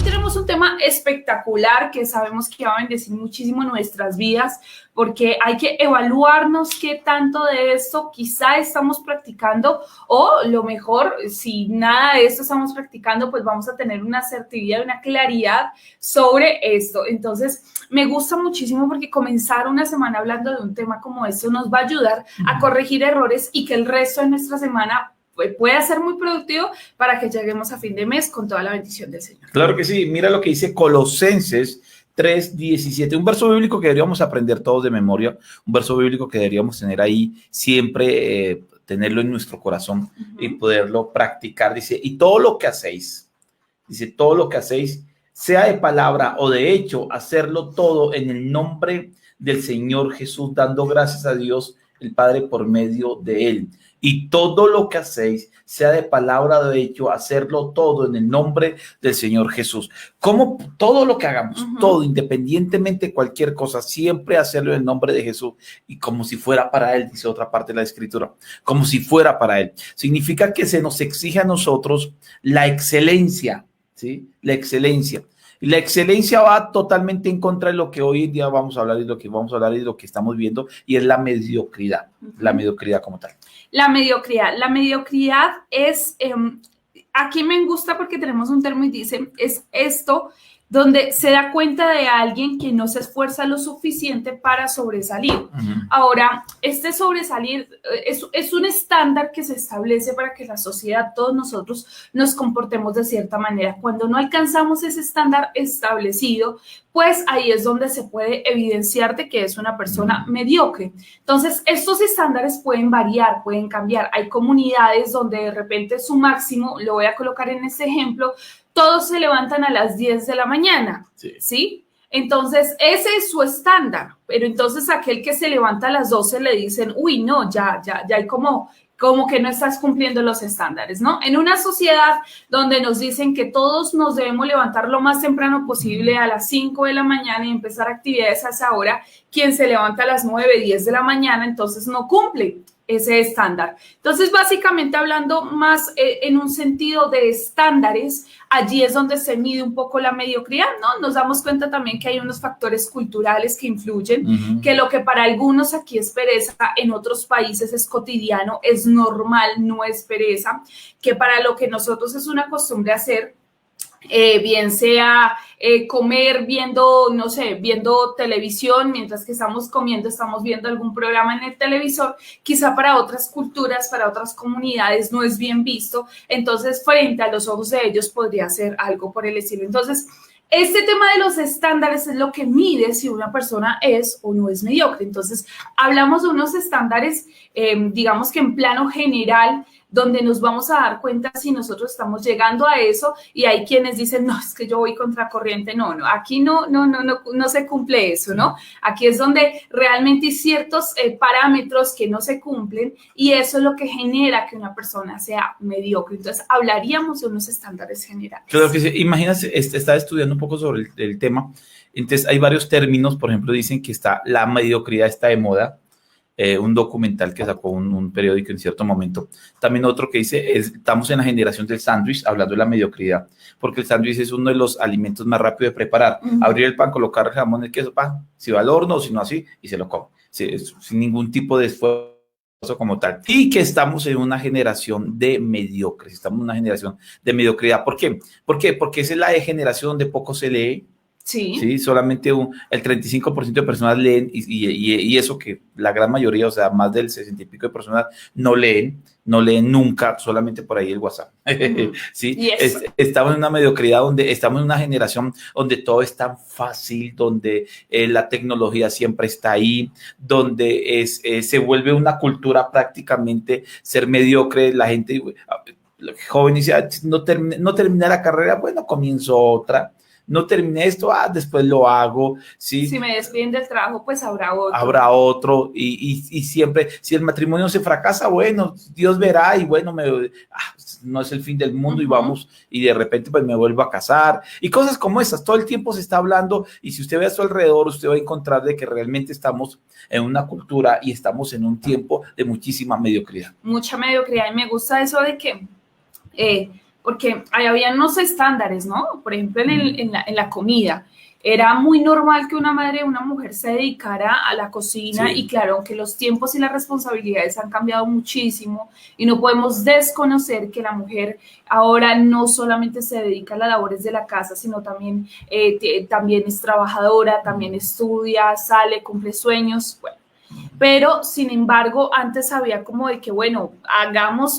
tenemos un tema espectacular que sabemos que va a bendecir muchísimo nuestras vidas, porque hay que evaluarnos qué tanto de esto quizá estamos practicando, o lo mejor, si nada de esto estamos practicando, pues vamos a tener una asertividad, una claridad sobre esto. Entonces, me gusta muchísimo porque comenzar una semana hablando de un tema como esto nos va a ayudar a corregir errores y que el resto de nuestra semana pueda ser muy productivo para que lleguemos a fin de mes con toda la bendición del Señor. Claro que sí. Mira lo que dice Colosenses 3:17, un verso bíblico que deberíamos aprender todos de memoria, un verso bíblico que deberíamos tener ahí siempre, tenerlo en nuestro corazón y poderlo practicar. Dice, y todo lo que hacéis, sea de palabra o de hecho, hacerlo todo en el nombre del Señor Jesús, dando gracias a Dios el Padre por medio de él. Y todo lo que hacéis, sea de palabra o de hecho, hacerlo todo en el nombre del Señor Jesús. Como todo lo que hagamos, todo, independientemente de cualquier cosa, siempre hacerlo en el nombre de Jesús y como si fuera para él, dice otra parte de la Escritura, como si fuera para él. Significa que se nos exige a nosotros la excelencia, ¿sí? La excelencia. Y la excelencia va totalmente en contra de lo que hoy en día vamos a hablar y lo que vamos a hablar y lo que estamos viendo, y es la mediocridad, la mediocridad como tal. La mediocridad es, aquí me gusta porque tenemos un término y dice, es esto donde se da cuenta de alguien que no se esfuerza lo suficiente para sobresalir. Ahora, este sobresalir es un estándar que se establece para que la sociedad, todos nosotros, nos comportemos de cierta manera. Cuando no alcanzamos ese estándar establecido, pues ahí es donde se puede evidenciar de que es una persona mediocre. Entonces, estos estándares pueden variar, pueden cambiar. Hay comunidades donde de repente su máximo, lo voy a colocar en este ejemplo, todos se levantan a las 10 de la mañana, ¿sí? Entonces, ese es su estándar, pero entonces aquel que se levanta a las 12 le dicen, uy, no, ya hay como que no estás cumpliendo los estándares, ¿no? En una sociedad donde nos dicen que todos nos debemos levantar lo más temprano posible a las 5 de la mañana y empezar actividades a esa hora, quien se levanta a las 9, 10 de la mañana, entonces no cumple ese estándar. Entonces, básicamente hablando más en un sentido de estándares, allí es donde se mide un poco la mediocridad, ¿no? Nos damos cuenta también que hay unos factores culturales que influyen, que lo que para algunos aquí es pereza, en otros países es cotidiano, es normal, no es pereza, que para lo que nosotros es una costumbre hacer, bien sea comer viendo, no sé, viendo televisión, mientras que estamos comiendo, estamos viendo algún programa en el televisor, quizá para otras culturas, para otras comunidades no es bien visto, entonces frente a los ojos de ellos podría ser algo por el estilo. Entonces, este tema de los estándares es lo que mide si una persona es o no es mediocre. Entonces, hablamos de unos estándares, digamos que en plano general, donde nos vamos a dar cuenta si nosotros estamos llegando a eso, y hay quienes dicen, no, es que yo voy contracorriente, no, aquí no se cumple eso, ¿no? Aquí es donde realmente hay ciertos parámetros que no se cumplen, y eso es lo que genera que una persona sea mediocre. Entonces, hablaríamos de unos estándares generales. Claro que sí. Imagínate, estaba estudiando un poco sobre el tema, entonces hay varios términos, por ejemplo, dicen que la mediocridad está de moda, un documental que sacó un periódico en cierto momento. También otro que dice, estamos en la generación del sándwich, hablando de la mediocridad, porque el sándwich es uno de los alimentos más rápidos de preparar. Abrir el pan, colocar el jamón, el queso, pan, si va al horno o si no así, y se lo come, sin ningún tipo de esfuerzo como tal. Y que estamos en una generación de mediocres, estamos en una generación de mediocridad. ¿Por qué? Porque esa es la generación donde poco se lee. Sí, solamente el 35% de personas leen y eso que la gran mayoría, o sea, más del 60 y pico de personas no leen nunca, solamente por ahí el WhatsApp. Sí, estamos en una mediocridad donde estamos en una generación donde todo es tan fácil, donde la tecnología siempre está ahí, donde se vuelve una cultura prácticamente ser mediocre. La gente joven dice, no terminé la carrera, bueno, comienzo otra. No terminé esto, después lo hago, ¿sí? Si me despiden del trabajo, pues habrá otro. Habrá otro, y siempre, si el matrimonio se fracasa, bueno, Dios verá, y bueno, no es el fin del mundo, y vamos, y de repente pues me vuelvo a casar, y cosas como esas. Todo el tiempo se está hablando, y si usted ve a su alrededor, usted va a encontrar de que realmente estamos en una cultura y estamos en un tiempo de muchísima mediocridad. Mucha mediocridad, y me gusta eso de que porque ahí había unos estándares, ¿no? Por ejemplo, en la comida. Era muy normal que una madre o una mujer se dedicara a la cocina y claro, aunque los tiempos y las responsabilidades han cambiado muchísimo y no podemos desconocer que la mujer ahora no solamente se dedica a las labores de la casa, sino también, también es trabajadora, también estudia, sale, cumple sueños, bueno. Pero, sin embargo, antes había como de que, bueno,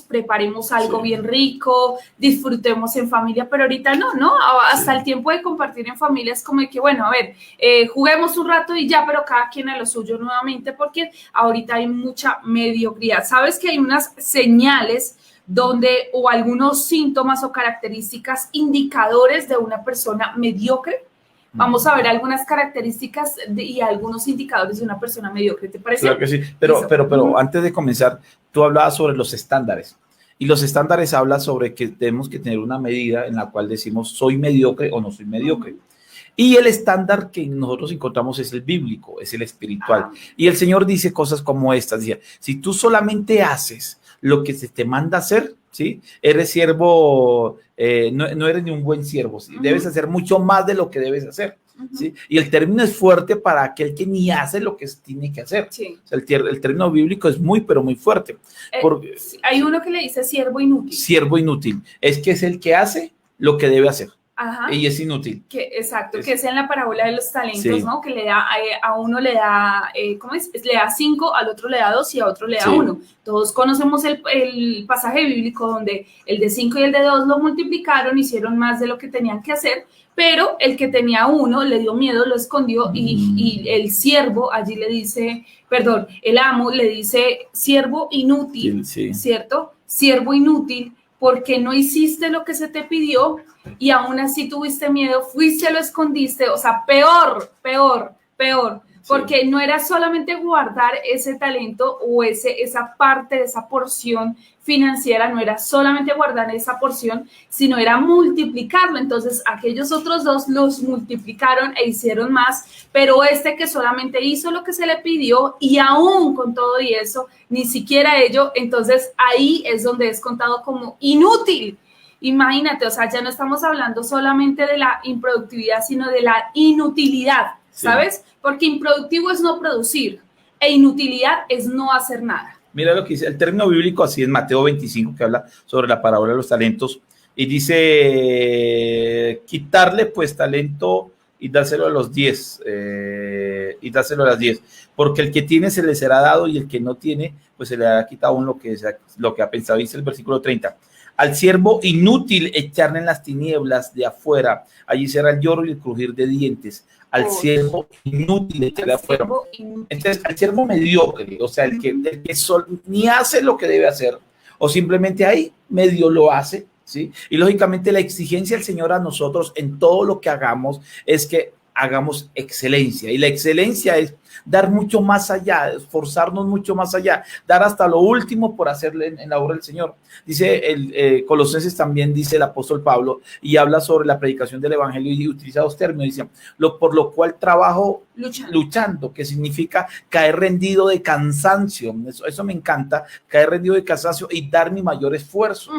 preparemos algo bien rico, disfrutemos en familia, pero ahorita no, hasta el tiempo de compartir en familia es como de que, bueno, a ver, juguemos un rato y ya, pero cada quien a lo suyo nuevamente, porque ahorita hay mucha mediocridad. ¿Sabes que hay unas señales donde, o algunos síntomas o características indicadores de una persona mediocre? Vamos a ver algunas características y algunos indicadores de una persona mediocre, ¿te parece? Claro que sí, pero antes de comenzar, tú hablabas sobre los estándares. Y los estándares hablan sobre que tenemos que tener una medida en la cual decimos soy mediocre o no soy mediocre. Y el estándar que nosotros encontramos es el bíblico, es el espiritual. Y el Señor dice cosas como estas. Dice, si tú solamente haces lo que se te manda hacer, ¿sí? Eres siervo, no eres ni un buen siervo, ¿sí? Debes hacer mucho más de lo que debes hacer, ¿sí? Y el término es fuerte para aquel que ni hace lo que tiene que hacer. Sí. O sea, el término bíblico es muy, pero muy fuerte. Hay uno que le dice siervo inútil. Siervo inútil. Es que es el que hace lo que debe hacer. Ajá. Y es inútil. Exacto, que es en la parábola de los talentos, ¿no? Que le da, a uno le da, ¿cómo es? Le da 5, al otro le da 2 y a otro le da 1. Todos conocemos el pasaje bíblico donde el de 5 y el de 2 lo multiplicaron, hicieron más de lo que tenían que hacer, pero el que tenía 1 le dio miedo, lo escondió y el siervo allí le dice, perdón, el amo le dice, siervo inútil, ¿cierto? Siervo inútil, porque no hiciste lo que se te pidió y aún así tuviste miedo, fuiste, lo escondiste, o sea, peor, porque no era solamente guardar ese talento o esa parte, esa porción financiera, no era solamente guardar esa porción, sino era multiplicarlo. Entonces, aquellos otros 2 los multiplicaron e hicieron más, pero que solamente hizo lo que se le pidió y aún con todo y eso, ni siquiera ello, entonces ahí es donde es contado como inútil. Imagínate, o sea, ya no estamos hablando solamente de la improductividad, sino de la inutilidad, ¿sabes? Porque improductivo es no producir e inutilidad es no hacer nada. Mira lo que dice el término bíblico, así en Mateo 25, que habla sobre la parábola de los talentos, y dice, quitarle pues talento y dárselo a los 10, porque el que tiene se le será dado y el que no tiene, pues se le hará quitado aún lo que ha pensado, dice el versículo 30. Al siervo inútil echarle en las tinieblas de afuera, allí será el lloro y el crujir de dientes. Al siervo inútil echarle afuera. Entonces, al siervo mediocre, o sea, el que ni hace lo que debe hacer, o simplemente ahí medio lo hace, ¿sí? Y lógicamente la exigencia del Señor a nosotros en todo lo que hagamos es que hagamos excelencia. Y la excelencia es dar mucho más allá, esforzarnos mucho más allá, dar hasta lo último por hacerle en la obra del Señor. Dice Colosenses también, dice el apóstol Pablo, y habla sobre la predicación del evangelio y utiliza 2 términos, dice, por lo cual trabajo luchando, que significa caer rendido de cansancio. Eso me encanta, caer rendido de cansancio y dar mi mayor esfuerzo.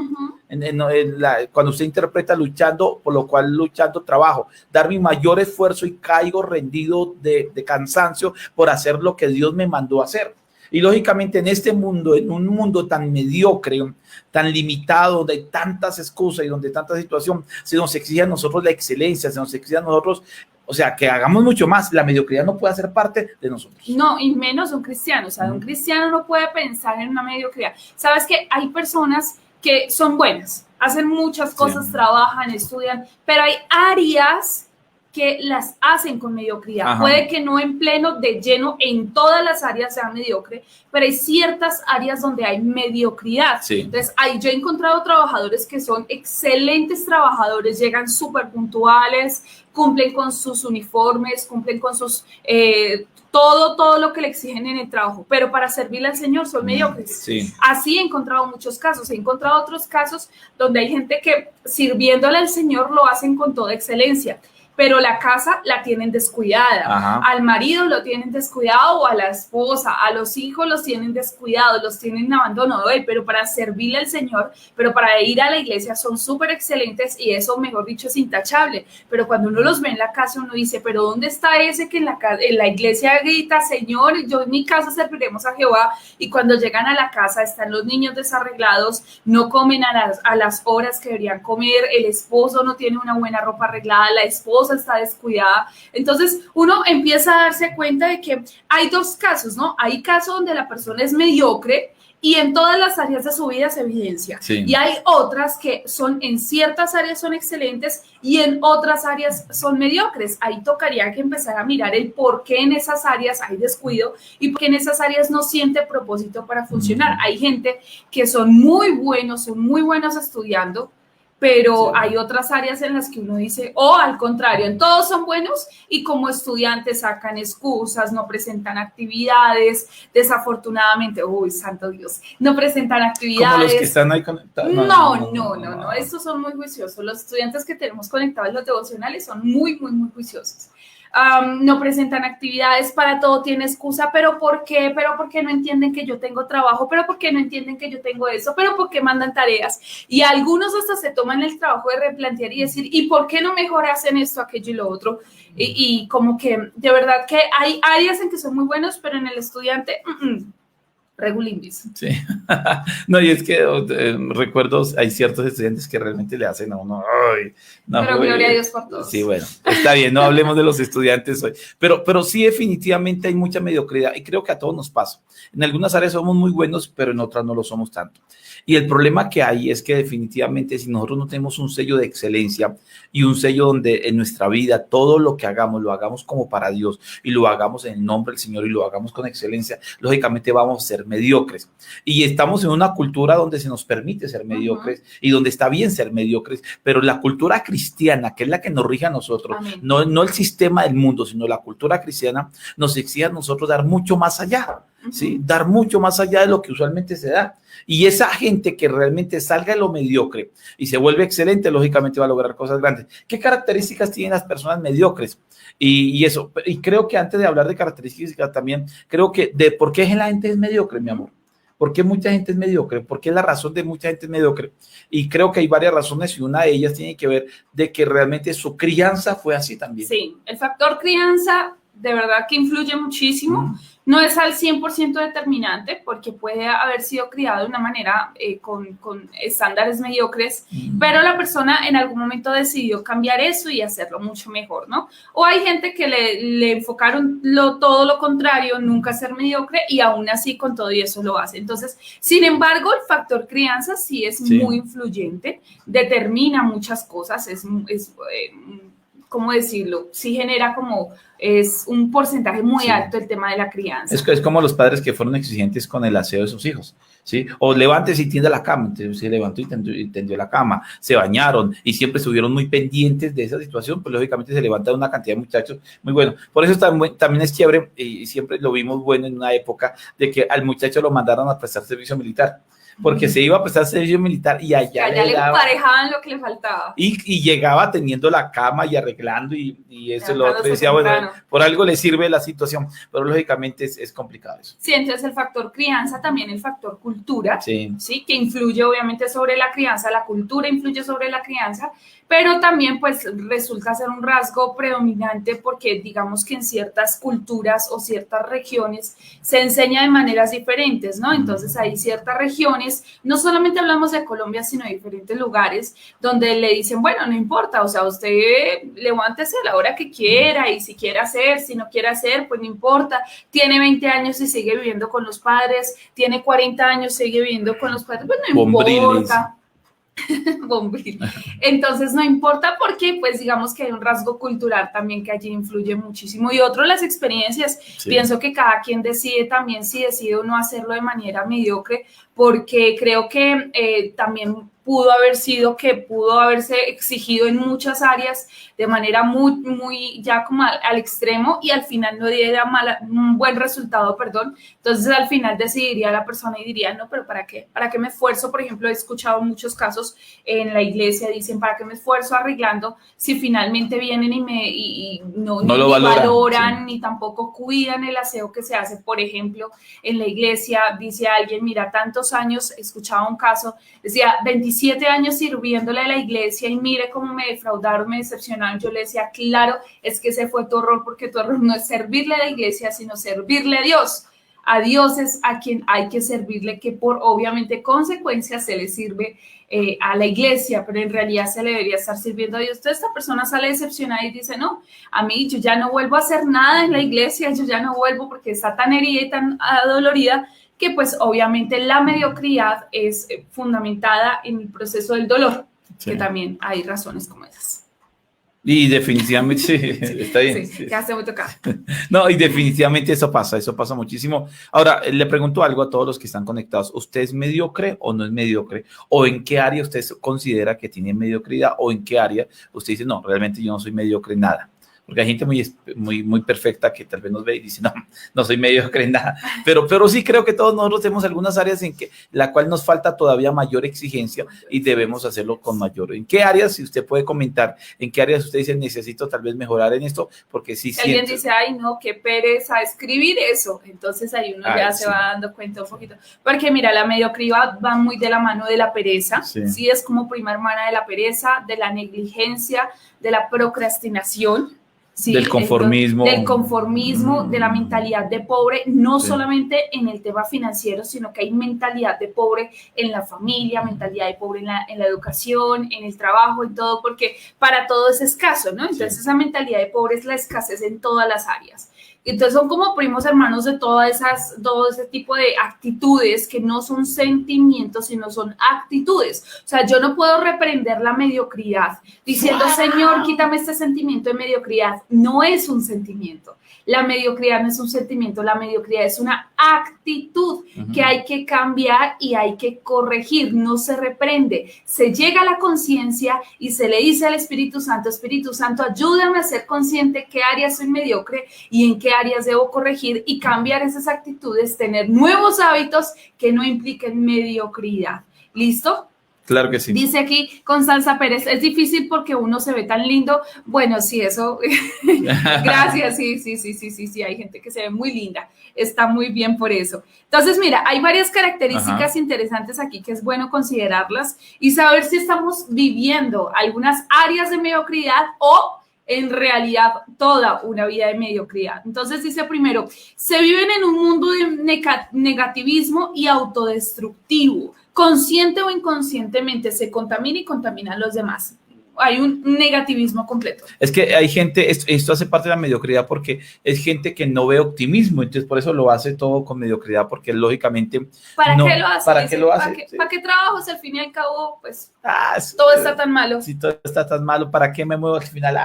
Cuando usted interpreta luchando, por lo cual luchando trabajo, dar mi mayor esfuerzo y caigo rendido de cansancio por hacer lo que Dios me mandó a hacer. Y lógicamente en este mundo, en un mundo tan mediocre, tan limitado, de tantas excusas y donde tanta situación, se nos exige a nosotros la excelencia, se nos exige a nosotros, o sea, que hagamos mucho más. La mediocridad no puede ser parte de nosotros. No, y menos un cristiano. O sea, un cristiano no puede pensar en una mediocridad. Sabes que hay personas que son buenas, hacen muchas cosas, trabajan, estudian, pero hay áreas que las hacen con mediocridad. Ajá. Puede que no en pleno, de lleno, en todas las áreas sea mediocre, pero hay ciertas áreas donde hay mediocridad. Sí. Entonces, yo he encontrado trabajadores que son excelentes trabajadores, llegan súper puntuales, cumplen con sus uniformes, cumplen con sus... todo lo que le exigen en el trabajo, pero para servirle al Señor son mediocres. Sí. Así he encontrado muchos casos. He encontrado otros casos donde hay gente que sirviéndole al Señor lo hacen con toda excelencia. pero la casa la tienen descuidada. Ajá. Al marido lo tienen descuidado o a la esposa, a los hijos los tienen descuidados, los tienen en abandono, pero para servirle al Señor, pero para ir a la iglesia son súper excelentes y eso, mejor dicho, es intachable. Pero cuando uno los ve en la casa, uno dice, pero ¿dónde está ese que en la iglesia grita, Señor, yo en mi casa serviremos a Jehová? Y cuando llegan a la casa están los niños desarreglados, no comen a las horas que deberían comer, el esposo no tiene una buena ropa arreglada, la esposa está descuidada. Entonces uno empieza a darse cuenta de que hay dos casos, ¿no? Hay casos donde la persona es mediocre y en todas las áreas de su vida se evidencia. Sí. Y hay otras que son en ciertas áreas son excelentes y en otras áreas son mediocres. Ahí tocaría que empezar a mirar el por qué en esas áreas hay descuido y por qué en esas áreas no siente propósito para funcionar. Hay gente que son muy buenos estudiando, pero sí, hay otras áreas en las que uno dice, al contrario, en todos son buenos y como estudiantes sacan excusas, no presentan actividades, desafortunadamente, santo Dios, no presentan actividades. Como los que están ahí conectados. No, estos son muy juiciosos. Los estudiantes que tenemos conectados en los devocionales son muy juiciosos. No presentan actividades, para todo tiene excusa, pero ¿por qué? Pero ¿por qué no entienden que yo tengo trabajo? ¿Pero por qué no entienden que yo tengo eso? ¿Pero por qué mandan tareas? Y algunos hasta se toman el trabajo de replantear y decir, ¿y por qué no mejor hacen esto, aquello y lo otro? Y como que de verdad que hay áreas en que son muy buenos, pero en el estudiante, regulimbis. Sí, no, y es que recuerdo, hay ciertos estudiantes que realmente le hacen a uno, no, pero gloria a Dios por todos. Sí, bueno, está bien, no hablemos de los estudiantes hoy, pero sí definitivamente hay mucha mediocridad y creo que a todos nos pasa. En algunas áreas somos muy buenos, pero en otras no lo somos tanto. Y el problema que hay es que definitivamente si nosotros no tenemos un sello de excelencia y un sello donde en nuestra vida todo lo que hagamos, lo hagamos como para Dios y lo hagamos en el nombre del Señor y lo hagamos con excelencia, lógicamente vamos a ser mediocres. Y estamos en una cultura donde se nos permite ser mediocres y donde está bien ser mediocres, pero la cultura cristiana, que es la que nos rige a nosotros, no el sistema del mundo, sino la cultura cristiana, nos exige a nosotros dar mucho más allá. ¿Sí? Dar mucho más allá de lo que usualmente se da. Y esa gente que realmente salga de lo mediocre y se vuelve excelente, lógicamente va a lograr cosas grandes. ¿Qué características tienen las personas mediocres? Y eso, y creo que antes de hablar de características también, creo que de por qué la gente es mediocre, mi amor. ¿Por qué mucha gente es mediocre? ¿Por qué la razón de mucha gente es mediocre? Y creo que hay varias razones y una de ellas tiene que ver de que realmente su crianza fue así también. Sí, el factor crianza de verdad que influye muchísimo. No es al 100% determinante porque puede haber sido criado de una manera con estándares mediocres, pero la persona en algún momento decidió cambiar eso y hacerlo mucho mejor, ¿no? O hay gente que le enfocaron todo lo contrario, nunca ser mediocre y aún así con todo y eso lo hace. Entonces, sin embargo, el factor crianza sí es muy influyente, determina muchas cosas, ¿cómo decirlo? Sí genera es un porcentaje muy alto el tema de la crianza. Es como los padres que fueron exigentes con el aseo de sus hijos, ¿sí? O levántese y tienda la cama. Entonces se levantó y tendió la cama, se bañaron y siempre estuvieron muy pendientes de esa situación, pues lógicamente se levanta una cantidad de muchachos muy bueno. Por eso también es chévere y siempre lo vimos bueno en una época de que al muchacho lo mandaron a prestar servicio militar. Porque se iba a prestar servicio militar y allá le emparejaban lo que le faltaba. Y llegaba teniendo la cama y arreglando y eso lo otro. Decía, bueno, por algo le sirve la situación, pero lógicamente es complicado eso. Sí, entonces el factor crianza, también el factor cultura, ¿sí? Que influye obviamente sobre la crianza, la cultura influye sobre la crianza, pero también pues resulta ser un rasgo predominante porque digamos que en ciertas culturas o ciertas regiones se enseña de maneras diferentes, ¿no? Entonces hay ciertas regiones, no solamente hablamos de Colombia, sino de diferentes lugares donde le dicen, bueno, no importa, o sea, usted levántese a la hora que quiera y si quiere hacer, si no quiere hacer, pues no importa, tiene 20 años y sigue viviendo con los padres, tiene 40 años, sigue viviendo con los padres, pues no importa. Bombril. Entonces no importa porque pues digamos que hay un rasgo cultural también que allí influye muchísimo y otro las experiencias, pienso que cada quien decide también si decide o no hacerlo de manera mediocre porque creo que también pudo haber sido que pudo haberse exigido en muchas áreas de manera muy ya como al extremo y al final no diera un buen resultado, perdón. Entonces al final decidiría la persona y diría, no, pero ¿para qué? ¿Para qué me esfuerzo? Por ejemplo, he escuchado muchos casos en la iglesia, dicen, ¿para qué me esfuerzo arreglando si finalmente vienen y no lo valoran, sí, ni tampoco cuidan el aseo que se hace? Por ejemplo, en la iglesia dice alguien, mira, tantos años, escuchaba un caso, decía, 27 años sirviéndole a la iglesia y mire cómo me defraudaron, me decepcionaron. Yo le decía, claro, es que ese fue tu error, porque tu error no es servirle a la iglesia, sino servirle a Dios. A Dios es a quien hay que servirle, que por obviamente consecuencias se le sirve a la iglesia, pero en realidad se le debería estar sirviendo a Dios. Entonces esta persona sale decepcionada y dice, no, a mí yo ya no vuelvo a hacer nada en la iglesia, yo ya no vuelvo porque está tan herida y tan adolorida, que pues obviamente la mediocridad es fundamentada en el proceso del dolor, sí, que también hay razones como esas. Y definitivamente, sí, está bien. Sí, ya se me toca. No, y definitivamente eso pasa muchísimo. Ahora, le pregunto algo a todos los que están conectados. ¿Usted es mediocre o no es mediocre? ¿O en qué área usted considera que tiene mediocridad? ¿O en qué área usted dice, no, realmente yo no soy mediocre en nada? Porque hay gente muy perfecta que tal vez nos ve y dice, no soy mediocre en nada. Pero sí creo que todos nosotros tenemos algunas áreas en que la cual nos falta todavía mayor exigencia y debemos hacerlo con mayor. ¿En qué áreas, si usted puede comentar, en qué áreas usted dice, necesito tal vez mejorar en esto? Porque sí alguien dice, ay, no, qué pereza escribir eso. Entonces ahí uno ya se va dando cuenta un poquito. Porque mira, la mediocridad va muy de la mano de la pereza. Sí, es como prima hermana de la pereza, de la negligencia, de la procrastinación. Sí, del conformismo. De la mentalidad de pobre, no solamente en el tema financiero, sino que hay mentalidad de pobre en la familia, mentalidad de pobre en la educación, en el trabajo, en todo, porque para todo es escaso, ¿no? Entonces esa mentalidad de pobre es la escasez en todas las áreas. Entonces son como primos hermanos de todo ese tipo de actitudes que no son sentimientos, sino son actitudes. O sea, yo no puedo reprender la mediocridad diciendo, Señor, quítame este sentimiento de mediocridad. No es un sentimiento. La mediocridad no es un sentimiento, la mediocridad es una actitud que hay que cambiar y hay que corregir, no se reprende. Se llega a la conciencia y se le dice al Espíritu Santo, ayúdame a ser consciente qué áreas soy mediocre y en qué áreas debo corregir y cambiar esas actitudes, tener nuevos hábitos que no impliquen mediocridad. ¿Listo? Claro que sí. Dice aquí Constanza Pérez, es difícil porque uno se ve tan lindo. Bueno, sí, eso. Gracias, sí, hay gente que se ve muy linda. Está muy bien por eso. Entonces, mira, hay varias características interesantes aquí que es bueno considerarlas y saber si estamos viviendo algunas áreas de mediocridad o en realidad toda una vida de mediocridad. Entonces dice primero, se viven en un mundo de negativismo y autodestructivo. Consciente o inconscientemente se contamina y contamina a los demás. Hay un negativismo completo. Es que hay gente, esto hace parte de la mediocridad porque es gente que no ve optimismo, entonces por eso lo hace todo con mediocridad, porque lógicamente... ¿Para qué lo hace? ¿Para qué lo hace? ¿Para qué trabajo si al fin y al cabo, pues, todo está tan malo? Si todo está tan malo, ¿para qué me muevo al final?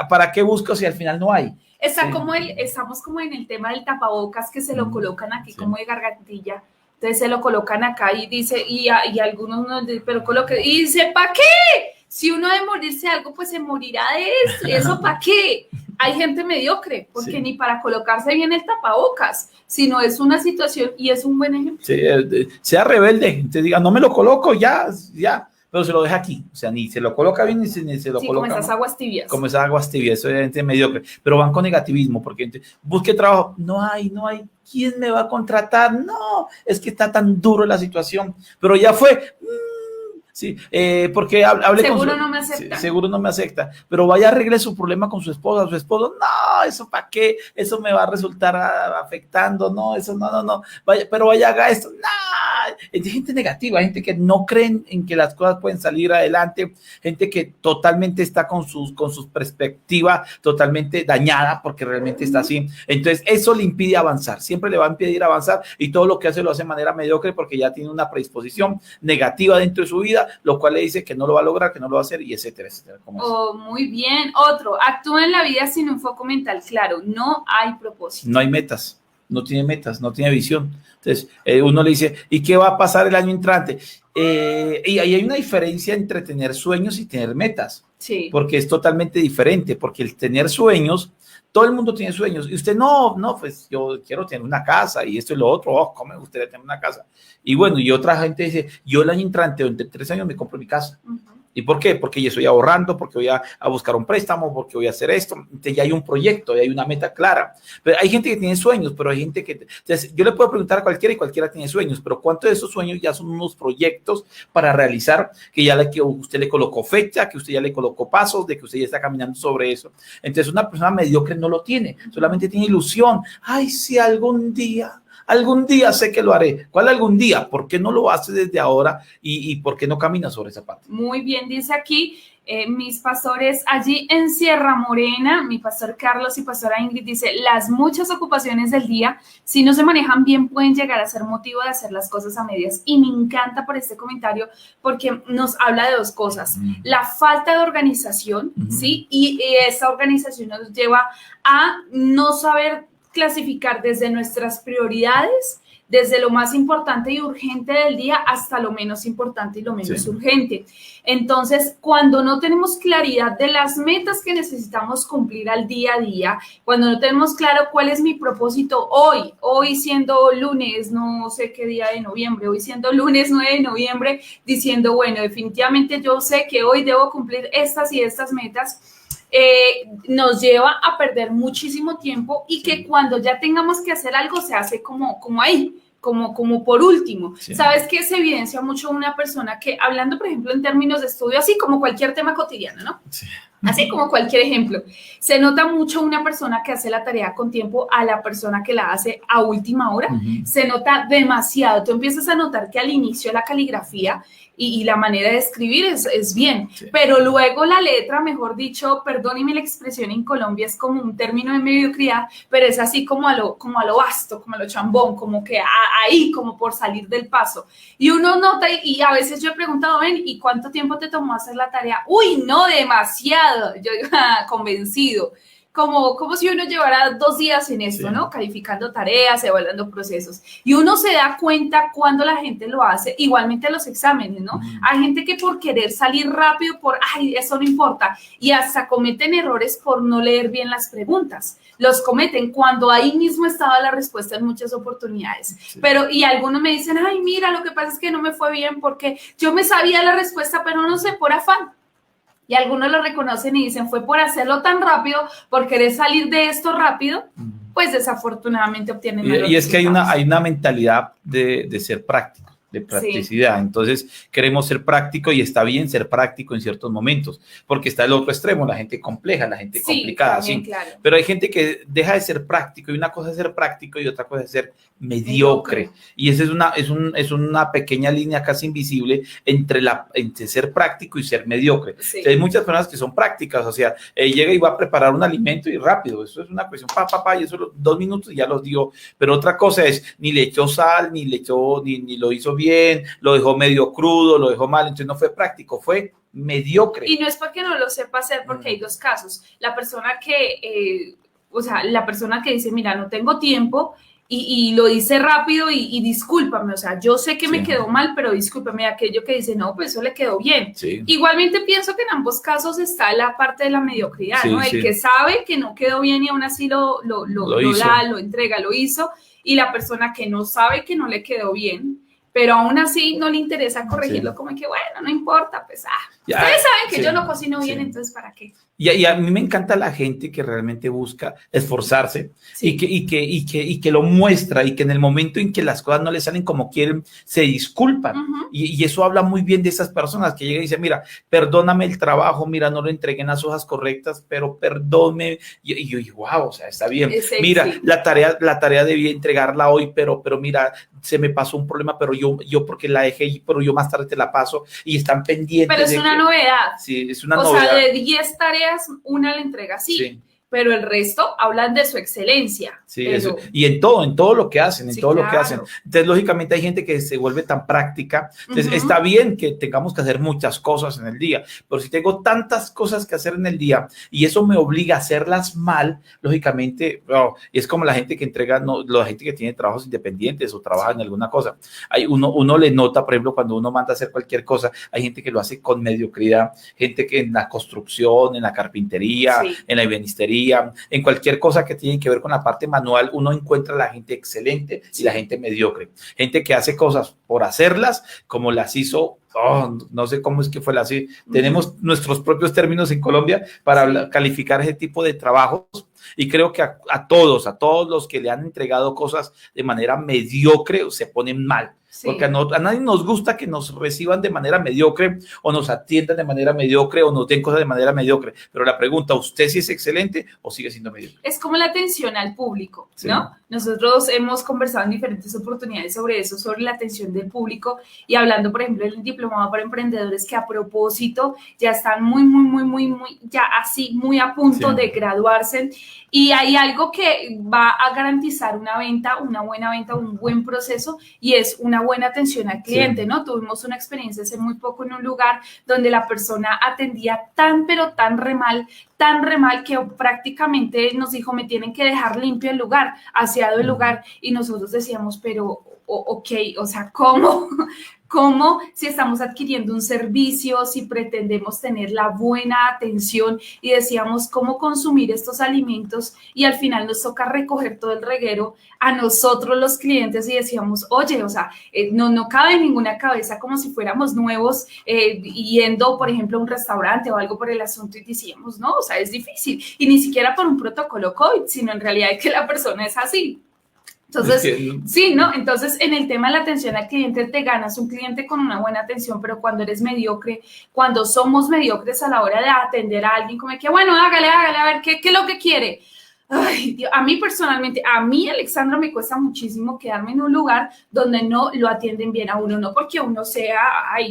¿Para qué busco si al final no hay? Estamos como en el tema del tapabocas que se lo colocan aquí como de gargantilla. Entonces se lo colocan acá y dice, y algunos no, pero coloque, y dice, ¿para qué? Si uno de morirse algo, pues se morirá de esto, ¿y eso para qué? Hay gente mediocre, porque ni para colocarse bien el tapabocas, sino es una situación y es un buen ejemplo. Sí, sea rebelde, te diga, no me lo coloco, ya, pero se lo deja aquí, o sea, ni se lo coloca bien ni se lo coloca. Como esas aguas tibias. Como esas aguas tibias, eso es gente mediocre, pero van con negativismo, porque busque trabajo, no hay, ¿quién me va a contratar? No, es que está tan duro la situación, pero ya fue, sí, porque hablé seguro no me acepta. Sí, seguro no me acepta, pero vaya arregle su problema con su esposa, su esposo, no, eso para qué, eso me va a resultar afectando, no, eso no, vaya haga esto, no, es gente negativa, gente que no creen en que las cosas pueden salir adelante, gente que totalmente está con sus perspectivas totalmente dañada, porque realmente está así, entonces eso le impide avanzar, siempre le va a impedir avanzar, y todo lo que hace lo hace de manera mediocre, porque ya tiene una predisposición negativa dentro de su vida, lo cual le dice que no lo va a lograr, que no lo va a hacer, y etcétera. Muy bien. Otro, actúa en la vida sin un foco mental claro, no hay propósito. No hay metas. no tiene metas, no tiene visión. Entonces, uno le dice, ¿y qué va a pasar el año entrante? Y ahí hay una diferencia entre tener sueños y tener metas, Sí. porque es totalmente diferente, porque el tener sueños, todo el mundo tiene sueños, y usted no, pues yo quiero tener una casa y esto y lo otro, ¿cómo me gustaría tener una casa? Y bueno, y otra gente dice, yo el año entrante, entre 3 años me compro mi casa. ¿Y por qué? Porque ya estoy ahorrando, porque voy a buscar un préstamo, porque voy a hacer esto. Entonces ya hay un proyecto, ya hay una meta clara. Pero hay gente que tiene sueños, pero hay gente que... Entonces, yo le puedo preguntar a cualquiera y cualquiera tiene sueños, pero ¿cuántos de esos sueños ya son unos proyectos para realizar que usted le colocó fecha, que usted ya le colocó pasos, de que usted ya está caminando sobre eso? Entonces, una persona mediocre no lo tiene, solamente tiene ilusión. Ay, si algún día sé que lo haré. ¿Cuál algún día? ¿Por qué no lo hace desde ahora y por qué no camina sobre esa parte? Muy bien, dice aquí, mis pastores allí en Sierra Morena, mi pastor Carlos y pastora Ingrid, dice, las muchas ocupaciones del día, si no se manejan bien, pueden llegar a ser motivo de hacer las cosas a medias. Y me encanta por este comentario porque nos habla de dos cosas. La falta de organización, ¿sí? Y esa organización nos lleva a no saber clasificar desde nuestras prioridades, desde lo más importante y urgente del día hasta lo menos importante y lo menos urgente. Entonces, cuando no tenemos claridad de las metas que necesitamos cumplir al día a día, cuando no tenemos claro cuál es mi propósito hoy siendo lunes, no sé qué día de noviembre, hoy siendo lunes 9 de noviembre, diciendo, bueno, definitivamente yo sé que hoy debo cumplir estas y estas metas, nos lleva a perder muchísimo tiempo y que cuando ya tengamos que hacer algo se hace como ahí, como por último. Sí. ¿Sabes qué? Se evidencia mucho una persona que, hablando por ejemplo en términos de estudio, así como cualquier tema cotidiano, ¿no? Sí. Así como cualquier ejemplo, se nota mucho una persona que hace la tarea con tiempo a la persona que la hace a última hora, se nota demasiado. Tú empiezas a notar que al inicio la caligrafía y la manera de escribir es bien, pero luego la letra, mejor dicho, perdóneme la expresión en Colombia, es como un término de mediocridad, pero es así como a lo vasto, como a lo chambón, como que ahí, como por salir del paso. Y uno nota, y a veces yo he preguntado, ven, ¿y cuánto tiempo te tomó hacer la tarea? Uy, no, demasiado. Yo convencido. Como si uno llevara 2 días en esto, ¿no? Calificando tareas, evaluando procesos. Y uno se da cuenta cuando la gente lo hace, igualmente los exámenes, ¿no? Hay gente que por querer salir rápido, ay, eso no importa, y hasta cometen errores por no leer bien las preguntas. Los cometen cuando ahí mismo estaba la respuesta en muchas oportunidades. Pero, y algunos me dicen, ay, mira, lo que pasa es que no me fue bien porque yo me sabía la respuesta, pero no sé, por afán. Y algunos lo reconocen y dicen, fue por hacerlo tan rápido, por querer salir de esto rápido, pues desafortunadamente obtienen malos resultados. Y es que hay una mentalidad de ser práctico, de practicidad. Sí. Entonces, queremos ser práctico y está bien ser práctico en ciertos momentos, porque está el otro extremo, la gente compleja, la gente complicada. También, sí, claro. Pero hay gente que deja de ser práctico y una cosa es ser práctico y otra cosa es ser mediocre. Y esa es una pequeña línea casi invisible entre ser práctico y ser mediocre. Sí. O sea, hay muchas personas que son prácticas, o sea, llega y va a preparar un alimento y rápido, eso es una cuestión, y eso 2 minutos y ya los dio. Pero otra cosa es, ni le echó sal, ni lo hizo bien, lo dejó medio crudo, lo dejó mal, entonces no fue práctico, fue mediocre. Y no es porque no lo sepa hacer, porque hay 2 casos. La persona que dice, mira, no tengo tiempo, y lo hice rápido y discúlpame, o sea, yo sé que me quedó mal, pero discúlpame, aquello que dice, no, pues eso le quedó bien. Sí. Igualmente pienso que en ambos casos está la parte de la mediocridad, ¿no? El que sabe que no quedó bien y aún así lo entrega, lo hizo, y la persona que no sabe que no le quedó bien, pero aún así no le interesa corregirlo, como que bueno, no importa, pues ustedes saben que yo no cocino bien, entonces ¿para qué? Y a mí me encanta la gente que realmente busca esforzarse y que lo muestra, y que en el momento en que las cosas no le salen como quieren, se disculpan. Y eso habla muy bien de esas personas que llegan y dicen, mira, perdóname el trabajo, mira, no lo entregué en las hojas correctas, pero perdóname. Y yo digo, wow, o sea, está bien. Mira, la tarea debía entregarla hoy, pero mira, se me pasó un problema, pero yo porque la dejé, pero yo más tarde te la paso, y están pendientes. Pero es una novedad. Sí, es una novedad. O sea, de 10 tareas, una la entrega. Sí. pero el resto hablan de su excelencia. Sí, pero... eso. Y en todo lo que hacen, en sí, todo claro. lo que hacen. Entonces, lógicamente, hay gente que se vuelve tan práctica. Entonces, está bien que tengamos que hacer muchas cosas en el día, pero si tengo tantas cosas que hacer en el día y eso me obliga a hacerlas mal, lógicamente, es como la gente que entrega, no, la gente que tiene trabajos independientes o trabaja en alguna cosa. Hay uno le nota, por ejemplo, cuando uno manda a hacer cualquier cosa, hay gente que lo hace con mediocridad, gente que en la construcción, en la carpintería, sí, en la ebenistería, en cualquier cosa que tiene que ver con la parte manual, uno encuentra a la gente excelente y la gente mediocre. Gente que hace cosas por hacerlas, como las hizo, no sé cómo es que fue así. Tenemos nuestros propios términos en Colombia para calificar ese tipo de trabajos. Y creo que a todos los que le han entregado cosas de manera mediocre se ponen mal. Sí. Porque a nadie nos gusta que nos reciban de manera mediocre o nos atiendan de manera mediocre o nos den cosas de manera mediocre. Pero la pregunta, ¿usted sí es excelente o sigue siendo mediocre? Es como la atención al público, ¿no? Sí. Nosotros hemos conversado en diferentes oportunidades sobre eso, sobre la atención del público y hablando, por ejemplo, del diplomado para emprendedores que a propósito ya están muy, ya así, muy a punto de graduarse. Y hay algo que va a garantizar una buena venta, un buen proceso y es una buena atención al cliente, ¿no? Tuvimos una experiencia hace muy poco en un lugar donde la persona atendía pero tan re mal que prácticamente nos dijo, me tienen que dejar limpio el lugar, aseado el lugar, y nosotros decíamos, pero, ok, o sea, ¿Cómo si estamos adquiriendo un servicio, si pretendemos tener la buena atención y decíamos cómo consumir estos alimentos y al final nos toca recoger todo el reguero a nosotros los clientes y decíamos, oye, o sea, no cabe en ninguna cabeza como si fuéramos nuevos yendo, por ejemplo, a un restaurante o algo por el asunto y decíamos, no, o sea, es difícil y ni siquiera por un protocolo COVID, sino en realidad es que la persona es así. Entonces, sí, ¿no? Entonces, en el tema de la atención al cliente, te ganas un cliente con una buena atención, pero cuando eres mediocre, cuando somos mediocres a la hora de atender a alguien, como que, bueno, hágale, a ver, ¿qué es lo que quiere? Ay, Dios, a mí personalmente, Alexandra, me cuesta muchísimo quedarme en un lugar donde no lo atienden bien a uno, no porque uno sea,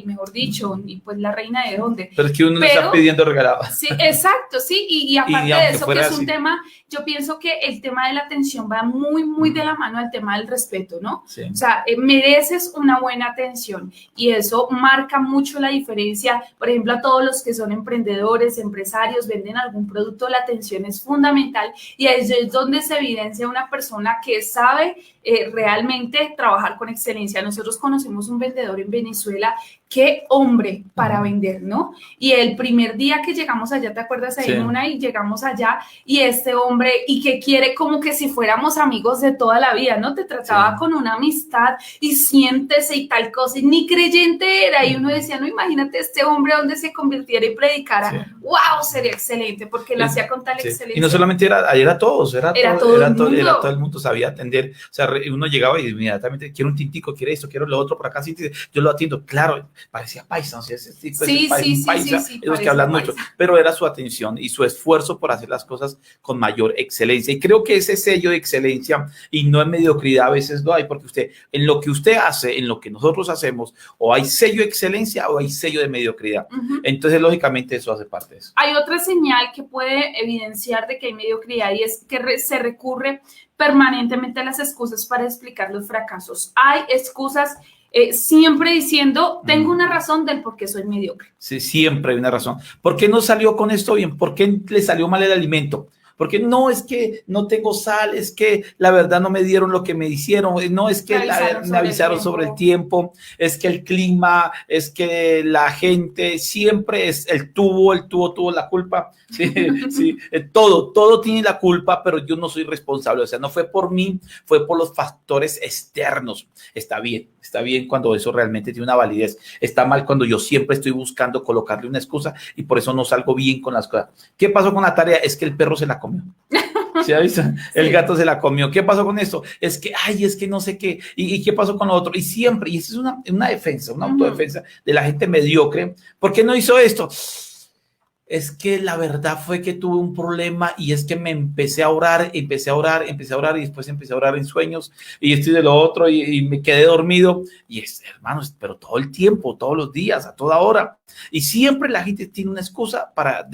mejor dicho, ni pues la reina de dónde. Pero es que uno está pidiendo regalado. Sí, exacto, sí, y aparte de eso, que es un tema, yo pienso que el tema de la atención va muy de la mano al tema del respeto, ¿no? Sí. O sea, mereces una buena atención y eso marca mucho la diferencia. Por ejemplo, a todos los que son emprendedores, empresarios, venden algún producto, la atención es fundamental y ahí es donde se evidencia una persona que sabe realmente trabajar con excelencia. Nosotros conocemos un vendedor en Venezuela, qué hombre para vender, ¿no? Y el primer día que llegamos allá, ¿te acuerdas ahí, Mona? Y llegamos allá y este hombre, y que quiere como que si fuéramos amigos de toda la vida, ¿no? Te trataba con una amistad y siéntese y tal cosa, y ni creyente era, y uno decía, no, imagínate este hombre donde se convirtiera y predicara, wow, sería excelente, porque lo hacía con tal excelencia. Y no solamente era todos, era todo el mundo sabía atender, o sea, uno llegaba y inmediatamente, quiero un tintico, quiero esto, quiero lo otro, por acá, sí, yo lo atiendo, claro, parecía paisa, o sea, ese tipo de paisa, los que hablan mucho, pero era su atención y su esfuerzo por hacer las cosas con mayor excelencia, y creo que ese sello de excelencia y no en mediocridad a veces lo hay, porque usted, en lo que usted hace, en lo que nosotros hacemos, o hay sello de excelencia o hay sello de mediocridad, entonces lógicamente eso hace parte de eso. Hay otra señal que puede evidenciar de que hay mediocridad y es que se recurre permanentemente a las excusas para explicar los fracasos. Hay excusas siempre diciendo, tengo una razón del por qué soy mediocre. Sí, siempre hay una razón. ¿Por qué no salió con esto bien? ¿Por qué le salió mal el alimento? Porque no es que no tengo sal, es que la verdad no me dieron lo que me hicieron, no es que me avisaron sobre el tiempo, es que el clima, es que la gente siempre es el tuvo la culpa. Sí, sí, todo tiene la culpa, pero yo no soy responsable, o sea, no fue por mí, fue por los factores externos. Está bien cuando eso realmente tiene una validez, está mal cuando yo siempre estoy buscando colocarle una excusa y por eso no salgo bien con las cosas. ¿Qué pasó con la tarea? Es que el perro se la comió. ¿Se avisa? El gato se la comió. ¿Qué pasó con esto? Es que no sé qué. ¿Y qué pasó con lo otro? Y siempre, y esa es una defensa, una autodefensa de la gente mediocre. ¿Por qué no hizo esto? es que la verdad fue que tuve un problema y es que me empecé a orar y después empecé a orar en sueños y esto y de lo otro y me quedé dormido. Y hermanos, pero todo el tiempo, todos los días, a toda hora. Y siempre la gente tiene una excusa para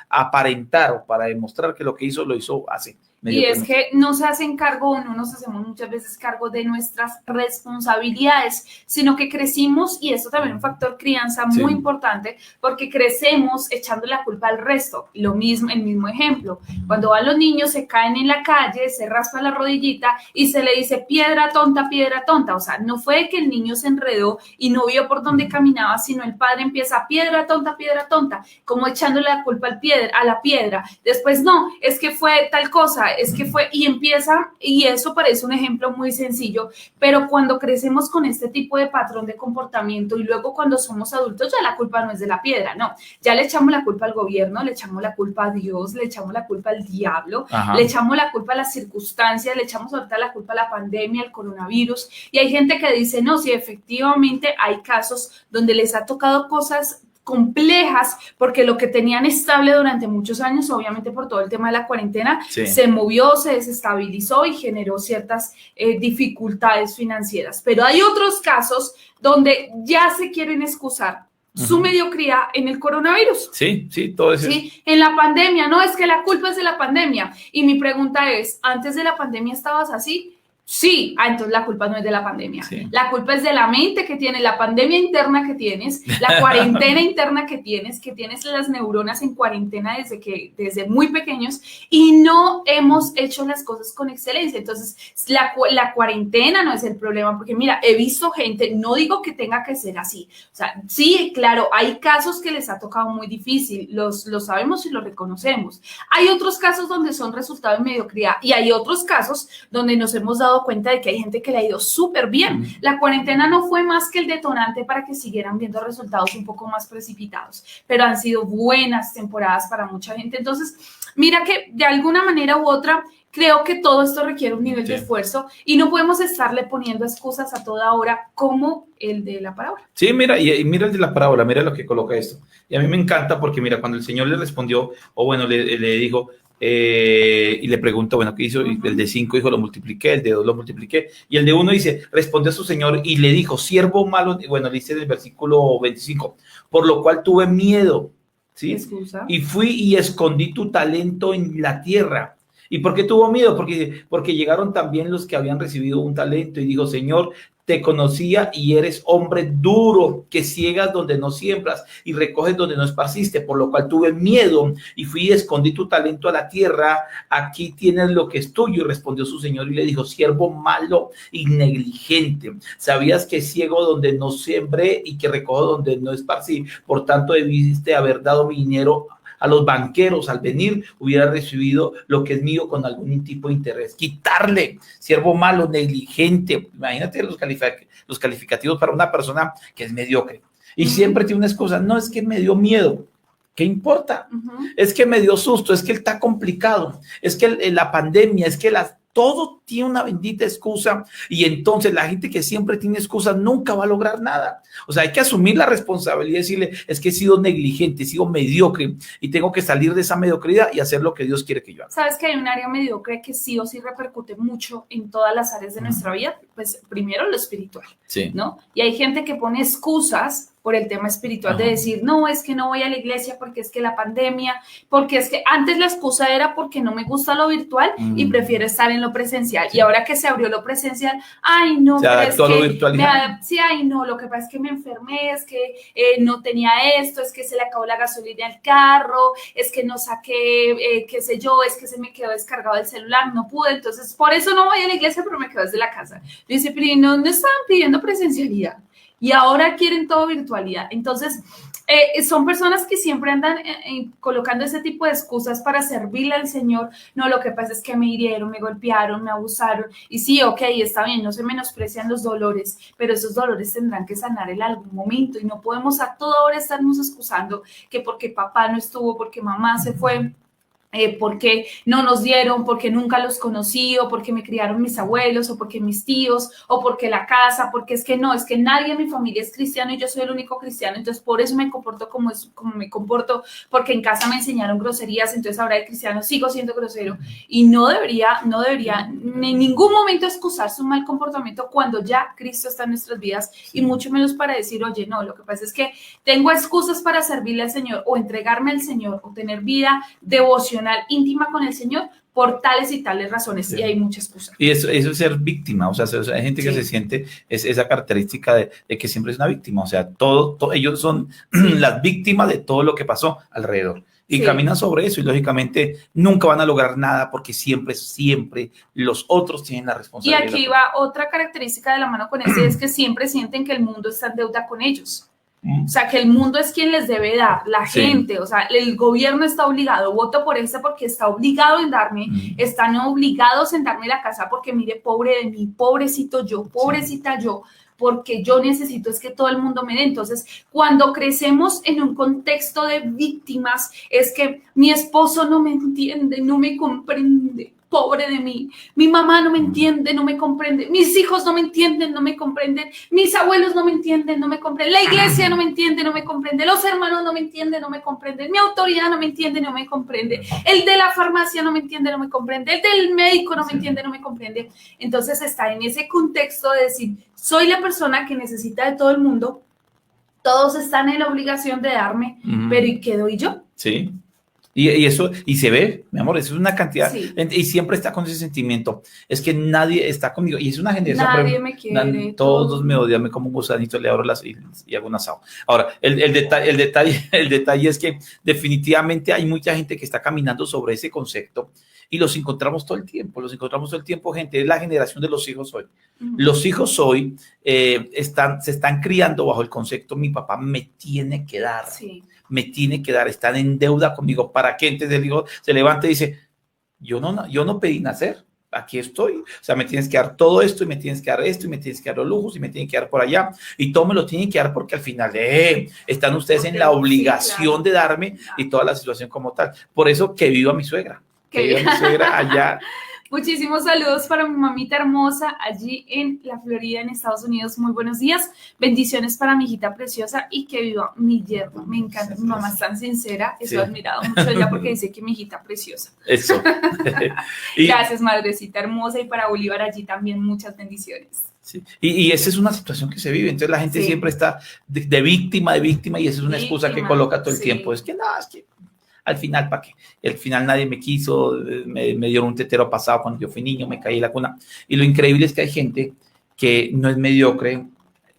aparentar o para demostrar que lo que hizo lo hizo así. Y es que no se hacen cargo, o no nos hacemos muchas veces cargo de nuestras responsabilidades, sino que crecimos, y eso también es un factor crianza muy importante, porque crecemos echando la culpa al resto. Lo mismo, el mismo ejemplo, cuando van los niños, se caen en la calle, se raspan la rodillita y se le dice piedra tonta, o sea, no fue que el niño se enredó y no vio por dónde caminaba, sino el padre empieza piedra tonta, como echándole la culpa a la piedra. Después no, es que fue tal cosa, es que fue, y empieza, y eso parece un ejemplo muy sencillo, pero cuando crecemos con este tipo de patrón de comportamiento y luego cuando somos adultos, ya la culpa no es de la piedra, no, ya le echamos la culpa al gobierno, le echamos la culpa a Dios, le echamos la culpa al diablo, le echamos la culpa a las circunstancias, le echamos ahorita la culpa a la pandemia, al coronavirus, y hay gente que dice, no, sí, efectivamente hay casos donde les ha tocado cosas complejas, porque lo que tenían estable durante muchos años, obviamente por todo el tema de la cuarentena, se movió, se desestabilizó y generó ciertas dificultades financieras. Pero hay otros casos donde ya se quieren excusar su mediocridad en el coronavirus. Sí, todo eso. Sí, en la pandemia, no, es que la culpa es de la pandemia. Y mi pregunta es, ¿antes de la pandemia estabas así? Sí, entonces la culpa no es de la pandemia. Sí. La culpa es de la mente que tienes, la pandemia interna que tienes, la cuarentena interna que tienes las neuronas en cuarentena desde muy pequeños y no hemos hecho las cosas con excelencia. Entonces, la cuarentena no es el problema, porque mira, he visto gente, no digo que tenga que ser así. O sea, sí, claro, hay casos que les ha tocado muy difícil, lo sabemos y lo reconocemos. Hay otros casos donde son resultado de mediocridad y hay otros casos donde nos hemos dado cuenta de que hay gente que le ha ido súper bien. La cuarentena no fue más que el detonante para que siguieran viendo resultados un poco más precipitados, pero han sido buenas temporadas para mucha gente. Entonces, mira que de alguna manera u otra, creo que todo esto requiere un nivel de esfuerzo y no podemos estarle poniendo excusas a toda hora como el de la parábola. Sí, mira, y mira el de la parábola, mira lo que coloca esto. Y a mí me encanta porque mira, cuando el Señor le respondió, o bueno, le dijo, y le preguntó, bueno, ¿qué hizo? Y el de 5 dijo, lo multipliqué, el de 2 lo multipliqué, y el de 1 dice, respondió a su señor y le dijo, siervo malo, bueno, dice en el versículo 25, por lo cual tuve miedo, ¿sí? ¿Excusa? Y fui y escondí tu talento en la tierra. ¿Y por qué tuvo miedo? Porque llegaron también los que habían recibido un talento y dijo, Señor, te conocía y eres hombre duro, que ciegas donde no siembras y recoges donde no esparciste, por lo cual tuve miedo y fui y escondí tu talento a la tierra, aquí tienes lo que es tuyo. Y respondió su señor y le dijo, siervo malo y negligente, sabías que ciego donde no sembré y que recojo donde no esparcí, por tanto debiste haber dado mi dinero a los banqueros, al venir hubiera recibido lo que es mío con algún tipo de interés. Quitarle, siervo malo, negligente. Imagínate los calificativos para una persona que es mediocre. Y siempre tiene una excusa, no, es que me dio miedo. ¿Qué importa? Es que me dio susto, es que está complicado, es que la pandemia, es que todo tiene una bendita excusa y entonces la gente que siempre tiene excusas nunca va a lograr nada. O sea, hay que asumir la responsabilidad y decirle, es que he sido negligente, he sido mediocre y tengo que salir de esa mediocridad y hacer lo que Dios quiere que yo haga. ¿Sabes que hay un área mediocre que sí o sí repercute mucho en todas las áreas de nuestra vida? Pues primero lo espiritual, ¿no? Y hay gente que pone excusas por el tema espiritual de decir, no, es que no voy a la iglesia porque es que la pandemia, porque es que antes la excusa era porque no me gusta lo virtual y prefiero estar en lo presencial. Y ahora que se abrió lo presencial, ay, no, se adaptó a lo virtual. Sí, ay, no, lo que pasa es que me enfermé, es que no tenía esto, es que se le acabó la gasolina al carro, es que no saqué, qué sé yo, es que se me quedó descargado el celular, no pude, entonces por eso no voy a la iglesia, pero me quedo desde la casa. Dice, pero ¿no estaban pidiendo presencialidad? Y ahora quieren todo virtualidad. Entonces, son personas que siempre andan colocando ese tipo de excusas para servirle al Señor. No, lo que pasa es que me hirieron, me golpearon, me abusaron. Y sí, ok, está bien, no se menosprecian los dolores, pero esos dolores tendrán que sanar en algún momento. Y no podemos a toda hora estarnos excusando que porque papá no estuvo, porque mamá se fue. porque no nos dieron, porque nunca los conocí, o porque me criaron mis abuelos, o porque mis tíos, o porque la casa, porque es que nadie en mi familia es cristiano y yo soy el único cristiano, entonces por eso me comporto como me comporto, porque en casa me enseñaron groserías, entonces ahora de cristiano sigo siendo grosero, y no debería en ningún momento excusarse un mal comportamiento cuando ya Cristo está en nuestras vidas, y mucho menos para decir, oye, no, lo que pasa es que tengo excusas para servirle al Señor, o entregarme al Señor, o tener vida devocional íntima con el Señor por tales y tales razones, sí. Y hay muchas excusas. Y eso es ser víctima, o sea, hay gente que se siente esa característica de que siempre es una víctima, o sea, ellos son las víctimas de todo lo que pasó alrededor. Y caminan sobre eso y lógicamente nunca van a lograr nada porque siempre los otros tienen la responsabilidad. Y aquí va otra característica de la mano con ese, es que siempre sienten que el mundo está en deuda con ellos. O sea, que el mundo es quien les debe dar, la gente, o sea, el gobierno está obligado, voto por este porque está obligado en darme, están obligados en darme la casa porque mire, pobre de mí, pobrecito yo, pobrecita yo, porque yo necesito es que todo el mundo me dé. Entonces, cuando crecemos en un contexto de víctimas, es que mi esposo no me entiende, no me comprende. Pobre de mí, mi mamá no me entiende, no me comprende, mis hijos no me entienden, no me comprenden, mis abuelos no me entienden, no me comprenden, la iglesia no me entiende, no me comprende, los hermanos no me entienden, no me comprenden, mi autoridad no me entiende, no me comprende, el de la farmacia no me entiende, no me comprende, el del médico no me entiende, no me comprende. Entonces está en ese contexto de decir, soy la persona que necesita de todo el mundo, todos están en la obligación de darme, pero ¿y qué doy yo? Sí. Y eso, y se ve, mi amor, eso es una cantidad, y siempre está con ese sentimiento, es que nadie está conmigo, y es una generación, nadie me quiere, todos me odian, me como un gusanito, le abro y hago un asado. Ahora, el detalle es que definitivamente hay mucha gente que está caminando sobre ese concepto, y los encontramos todo el tiempo, gente, es la generación de los hijos hoy. Los hijos hoy se están criando bajo el concepto, mi papá me tiene que dar. Me tiene que dar, están en deuda conmigo. ¿Para qué? Entonces el hijo se levanta y dice, yo no pedí nacer, aquí estoy. O sea, me tienes que dar todo esto, y me tienes que dar esto, y me tienes que dar los lujos, y me tienen que dar por allá. Y todo me lo tienen que dar porque al final están ustedes en la obligación de darme y toda la situación como tal. Por eso que viva mi suegra. Que viva mi suegra allá. Muchísimos saludos para mi mamita hermosa allí en la Florida, en Estados Unidos. Muy buenos días. Bendiciones para mi hijita preciosa y que viva mi yerno. Me encanta. Mi mamá es tan sincera. Eso he admirado mucho ella porque dice que mi hijita preciosa. Eso. Gracias, madrecita hermosa. Y para Bolívar allí también muchas bendiciones. Sí. Y esa es una situación que se vive. Entonces la gente siempre está de víctima, y esa es una excusa que coloca todo el tiempo. Es que nada, es que al final, ¿para qué? Al final nadie me quiso, me dieron un tetero pasado cuando yo fui niño, me caí en la cuna. Y lo increíble es que hay gente que no es mediocre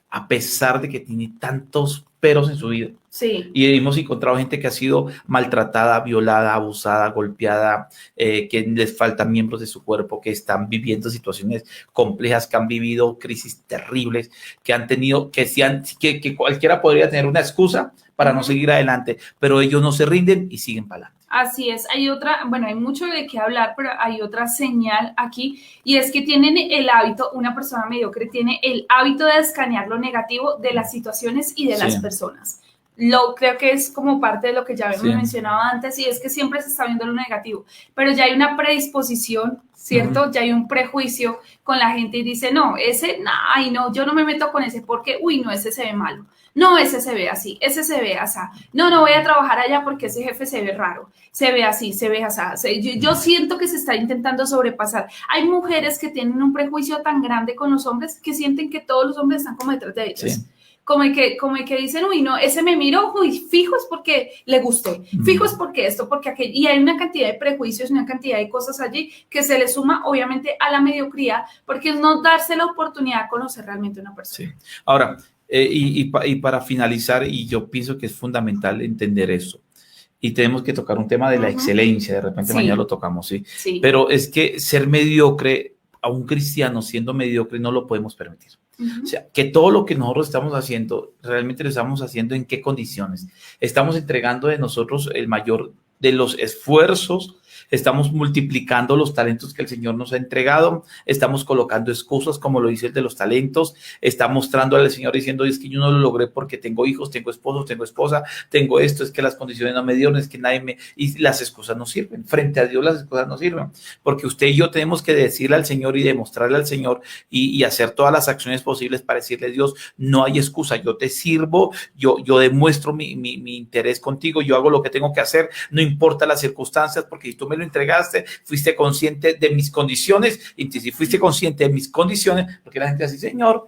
a pesar de que tiene tantos peros en su vida. Sí. Y hemos encontrado gente que ha sido maltratada, violada, abusada, golpeada, que les faltan miembros de su cuerpo, que están viviendo situaciones complejas, que han vivido crisis terribles, que han tenido, que cualquiera podría tener una excusa para no seguir adelante, pero ellos no se rinden y siguen para adelante. Así es, hay mucho de qué hablar, pero hay otra señal aquí, y es que tienen el hábito, una persona mediocre tiene el hábito de escanear lo negativo de las situaciones y de las personas. Creo que es como parte de lo que ya habíamos mencionado antes, y es que siempre se está viendo lo negativo, pero ya hay una predisposición, ¿cierto? Ya hay un prejuicio con la gente y dice, no, yo no me meto con ese porque, no, ese se ve malo. No, ese se ve así, ese se ve así. No voy a trabajar allá porque ese jefe se ve raro, se ve así, se ve así. Yo siento que se está intentando sobrepasar. Hay mujeres que tienen un prejuicio tan grande con los hombres que sienten que todos los hombres están como detrás de ellos. Sí. Como que dicen, no, ese me miró, fijo es porque le gusté, fijo es porque esto, porque aquello. Y hay una cantidad de prejuicios, una cantidad de cosas allí que se le suma, obviamente, a la mediocridad, porque es no darse la oportunidad de conocer realmente a una persona. Sí. Ahora, y para finalizar, y yo pienso que es fundamental entender eso, y tenemos que tocar un tema de la excelencia, de repente mañana lo tocamos, ¿sí? Pero es que ser mediocre, a un cristiano siendo mediocre, no lo podemos permitir. O sea, que todo lo que nosotros estamos haciendo, realmente lo estamos haciendo en qué condiciones. Estamos entregando de nosotros el mayor de los esfuerzos, estamos multiplicando los talentos que el Señor nos ha entregado, estamos colocando excusas como lo dice el de los talentos, está mostrando al Señor diciendo, es que yo no lo logré porque tengo hijos, tengo esposos, tengo esposa, tengo esto, es que las condiciones no me dieron, es que nadie me... Y las excusas no sirven, frente a Dios las excusas no sirven, porque usted y yo tenemos que decirle al Señor y demostrarle al Señor y hacer todas las acciones posibles para decirle a Dios, no hay excusa, yo te sirvo, yo demuestro mi interés contigo, yo hago lo que tengo que hacer, no importa las circunstancias, porque si tú me lo entregaste, fuiste consciente de mis condiciones, y si fuiste consciente de mis condiciones, porque la gente así, Señor,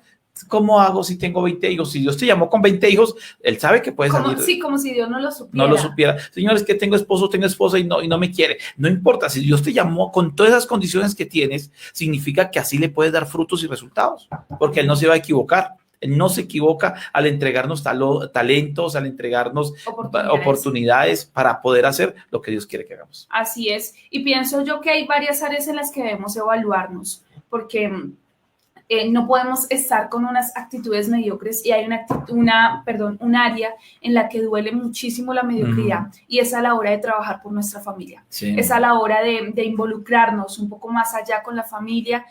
¿cómo hago si tengo 20 hijos? Si Dios te llamó con 20 hijos, Él sabe que puede salir. Sí, como si Dios no lo supiera. No lo supiera. Señor, es que tengo esposo, tengo esposa y no me quiere. No importa, si Dios te llamó con todas esas condiciones que tienes, significa que así le puedes dar frutos y resultados, porque Él no se va a equivocar. Él no se equivoca al entregarnos talentos, al entregarnos oportunidades para poder hacer lo que Dios quiere que hagamos. Así es. Y pienso yo que hay varias áreas en las que debemos evaluarnos, porque no podemos estar con unas actitudes mediocres y hay un área en la que duele muchísimo la mediocridad y es a la hora de trabajar por nuestra familia. Sí. Es a la hora de involucrarnos un poco más allá con la familia,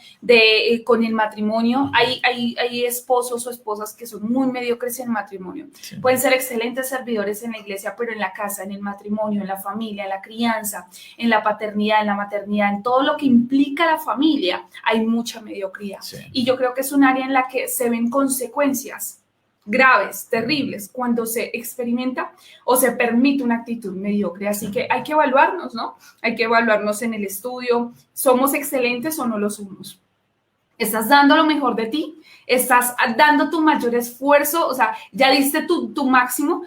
con el matrimonio. Hay esposos o esposas que son muy mediocres en el matrimonio. Sí. Pueden ser excelentes servidores en la iglesia, pero en la casa, en el matrimonio, en la familia, en la crianza, en la paternidad, en la maternidad, en todo lo que implica la familia, hay mucha mediocridad. Sí. Y yo creo que es un área en la que se ven consecuencias graves, terribles, cuando se experimenta o se permite una actitud mediocre. Así que hay que evaluarnos, ¿no? Hay que evaluarnos en el estudio. ¿Somos excelentes o no lo somos? ¿Estás dando lo mejor de ti? ¿Estás dando tu mayor esfuerzo? O sea, ya diste tu máximo.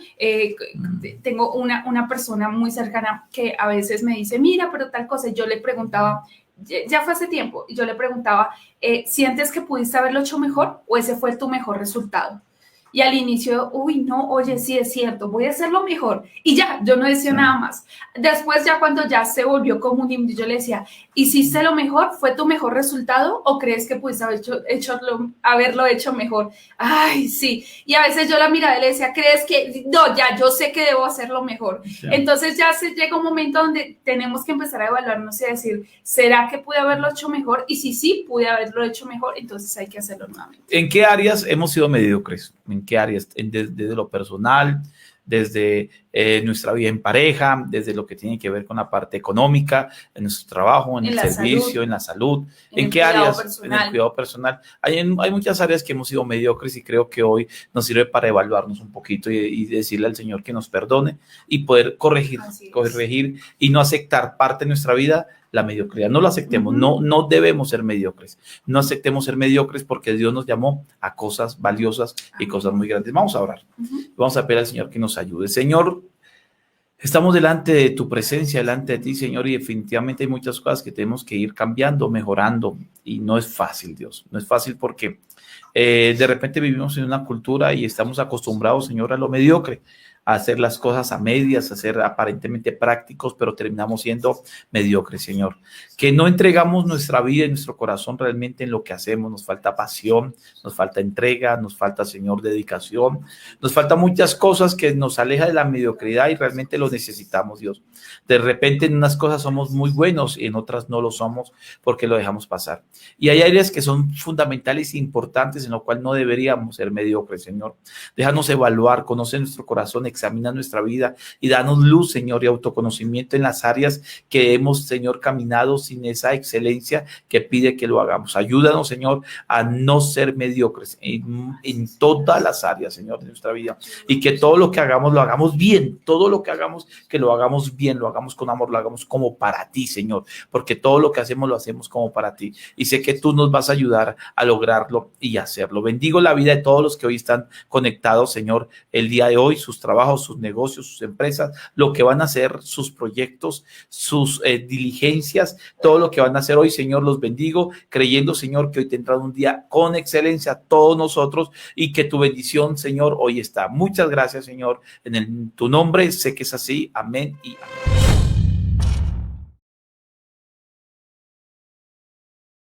Tengo una persona muy cercana que a veces me dice, mira, pero tal cosa. Yo le preguntaba, ya fue hace tiempo, y yo le preguntaba, ¿sientes que pudiste haberlo hecho mejor o ese fue tu mejor resultado? Y al inicio, uy, no, oye, sí es cierto, voy a hacerlo mejor. Y ya, yo no decía nada más. Después ya cuando ya se volvió común, yo le decía, ¿hiciste lo mejor? ¿Fue tu mejor resultado? ¿O crees que pudiste haberlo hecho mejor? Ay, sí. Y a veces yo la miraba y le decía, ¿crees que? No, ya, yo sé que debo hacerlo mejor. Sí. Entonces ya se llega un momento donde tenemos que empezar a evaluarnos y a decir, ¿será que pude haberlo hecho mejor? Y si sí, pude haberlo hecho mejor, entonces hay que hacerlo nuevamente. ¿En qué áreas hemos sido mediocres? ¿En qué áreas? Desde lo personal, desde nuestra vida en pareja, desde lo que tiene que ver con la parte económica, en nuestro trabajo, en el servicio, salud, en la salud. ¿En qué áreas? Personal. En el cuidado personal. Hay muchas áreas que hemos sido mediocres y creo que hoy nos sirve para evaluarnos un poquito y decirle al Señor que nos perdone y poder corregir y no aceptar parte de nuestra vida la mediocridad. No lo aceptemos, no debemos ser mediocres. No aceptemos ser mediocres porque Dios nos llamó a cosas valiosas y cosas muy grandes. Vamos a orar. Vamos a pedir al Señor que nos ayude. Señor, estamos delante de tu presencia, delante de ti, Señor, y definitivamente hay muchas cosas que tenemos que ir cambiando, mejorando, y no es fácil, Dios. No es fácil porque de repente vivimos en una cultura y estamos acostumbrados, Señor, a lo mediocre, a hacer las cosas a medias, a ser aparentemente prácticos, pero terminamos siendo mediocres, Señor. Que no entregamos nuestra vida y nuestro corazón realmente en lo que hacemos. Nos falta pasión, nos falta entrega, nos falta, Señor, dedicación. Nos falta muchas cosas que nos aleja de la mediocridad y realmente lo necesitamos, Dios. De repente en unas cosas somos muy buenos y en otras no lo somos porque lo dejamos pasar. Y hay áreas que son fundamentales e importantes en lo cual no deberíamos ser mediocres, Señor. Déjanos evaluar, conoce nuestro corazón, examina nuestra vida y danos luz, Señor, y autoconocimiento en las áreas que hemos, Señor, caminado sin esa excelencia que pide que lo hagamos. Ayúdanos, Señor, a no ser mediocres en todas las áreas, Señor, de nuestra vida, y que todo lo que hagamos lo hagamos bien, todo lo que hagamos, que lo hagamos bien, lo hagamos con amor, lo hagamos como para ti, Señor, porque todo lo que hacemos lo hacemos como para ti, y sé que tú nos vas a ayudar a lograrlo y hacerlo. Bendigo la vida de todos los que hoy están conectados, Señor, el día de hoy, sus trabajos, sus negocios, sus empresas, lo que van a hacer, sus proyectos, sus diligencias, todo lo que van a hacer hoy, Señor, los bendigo, creyendo, Señor, que hoy tendrán un día con excelencia todos nosotros y que tu bendición, Señor, hoy está. Muchas gracias, Señor, en tu nombre, sé que es así, amén y amén.